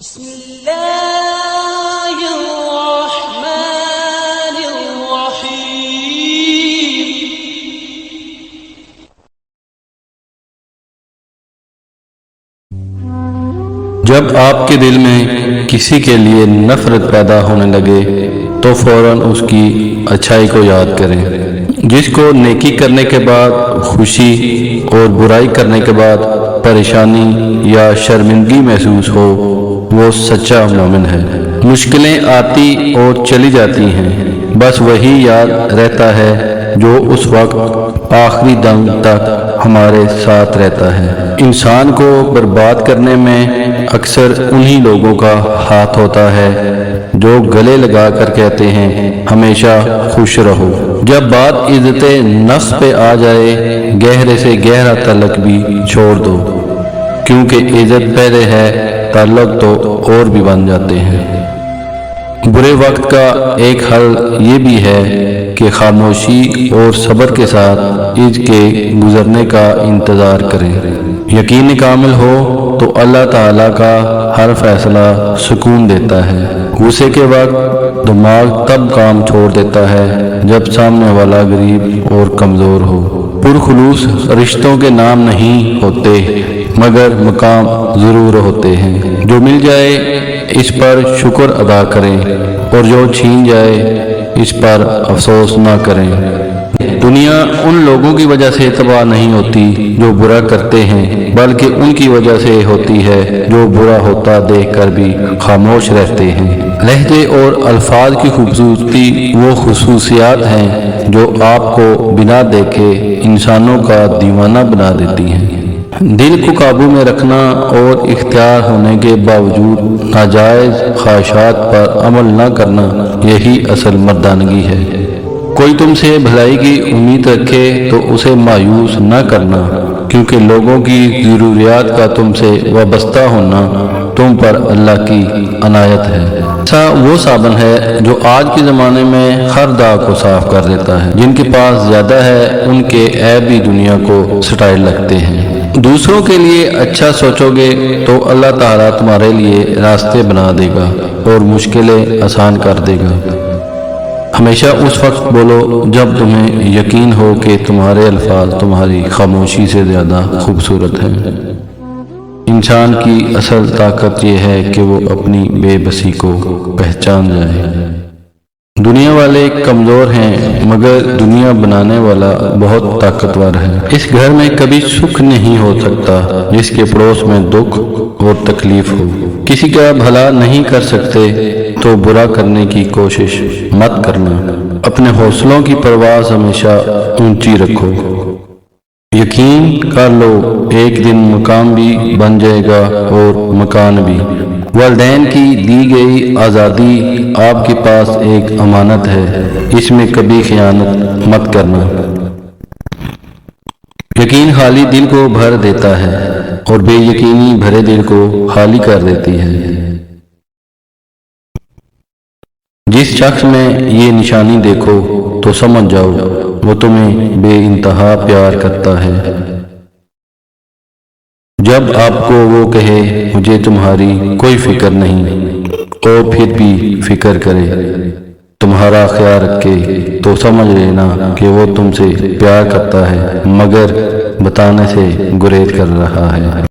بسم اللہ الرحمن الرحیم۔ جب آپ کے دل میں کسی کے لیے نفرت پیدا ہونے لگے تو فوراً اس کی اچھائی کو یاد کریں۔ جس کو نیکی کرنے کے بعد خوشی اور برائی کرنے کے بعد پریشانی یا شرمندگی محسوس ہو وہ سچا مومن ہے۔ مشکلیں آتی اور چلی جاتی ہیں، بس وہی یاد رہتا ہے جو اس وقت آخری دم تک ہمارے ساتھ رہتا ہے۔ انسان کو برباد کرنے میں اکثر انہی لوگوں کا ہاتھ ہوتا ہے جو گلے لگا کر کہتے ہیں ہمیشہ خوش رہو۔ جب بات عزت نفس پہ آ جائے گہرے سے گہرا تعلق بھی چھوڑ دو، کیونکہ عزت پہلے ہے تعلق تو اور بھی بن جاتے ہیں۔ برے وقت کا ایک حل یہ بھی ہے کہ خاموشی اور صبر کے ساتھ اس کے گزرنے کا انتظار کریں۔ یقین کامل ہو تو اللہ تعالیٰ کا ہر فیصلہ سکون دیتا ہے۔ غصے کے وقت دماغ تب کام چھوڑ دیتا ہے جب سامنے والا غریب اور کمزور ہو۔ پرخلوص رشتوں کے نام نہیں ہوتے مگر مقام ضرور ہوتے ہیں۔ جو مل جائے اس پر شکر ادا کریں اور جو چھین جائے اس پر افسوس نہ کریں۔ دنیا ان لوگوں کی وجہ سے تباہ نہیں ہوتی جو برا کرتے ہیں، بلکہ ان کی وجہ سے ہوتی ہے جو برا ہوتا دیکھ کر بھی خاموش رہتے ہیں۔ لہجے اور الفاظ کی خوبصورتی وہ خصوصیات ہیں جو آپ کو بنا دیکھے انسانوں کا دیوانہ بنا دیتی ہیں۔ دل کو قابو میں رکھنا اور اختیار ہونے کے باوجود ناجائز خواہشات پر عمل نہ کرنا یہی اصل مردانگی ہے۔ کوئی تم سے بھلائی کی امید رکھے تو اسے مایوس نہ کرنا، کیونکہ لوگوں کی ضروریات کا تم سے وابستہ ہونا تم پر اللہ کی عنایت ہے۔ ایسا وہ صابن ہے جو آج کے زمانے میں ہر داغ کو صاف کر دیتا ہے۔ جن کے پاس زیادہ ہے ان کے عیب بھی دنیا کو سٹائل لگتے ہیں۔ دوسروں کے لیے اچھا سوچو گے تو اللہ تعالیٰ تمہارے لیے راستے بنا دے گا اور مشکلیں آسان کر دے گا۔ ہمیشہ اس وقت بولو جب تمہیں یقین ہو کہ تمہارے الفاظ تمہاری خاموشی سے زیادہ خوبصورت ہیں۔ انسان کی اصل طاقت یہ ہے کہ وہ اپنی بے بسی کو پہچان جائے۔ دنیا والے کمزور ہیں مگر دنیا بنانے والا بہت طاقتور ہے۔ اس گھر میں کبھی سکھ نہیں ہو سکتا جس کے پڑوس میں دکھ اور تکلیف ہو۔ کسی کا بھلا نہیں کر سکتے تو برا کرنے کی کوشش مت کرنا۔ اپنے حوصلوں کی پرواز ہمیشہ اونچی رکھو۔ یقین کر لو ایک دن مقام بھی بن جائے گا اور مکان بھی۔ والدین کی دی گئی آزادی آپ کے پاس ایک امانت ہے، اس میں کبھی خیانت مت کرنا۔ یقین خالی دل کو بھر دیتا ہے اور بے یقینی بھرے دل کو خالی کر دیتی ہے۔ جس شخص میں یہ نشانی دیکھو تو سمجھ جاؤ وہ تمہیں بے انتہا پیار کرتا ہے۔ جب آپ کو وہ کہے مجھے تمہاری کوئی فکر نہیں اور پھر بھی فکر کرے، تمہارا خیال رکھے، تو سمجھ لینا کہ وہ تم سے پیار کرتا ہے مگر بتانے سے گریز کر رہا ہے۔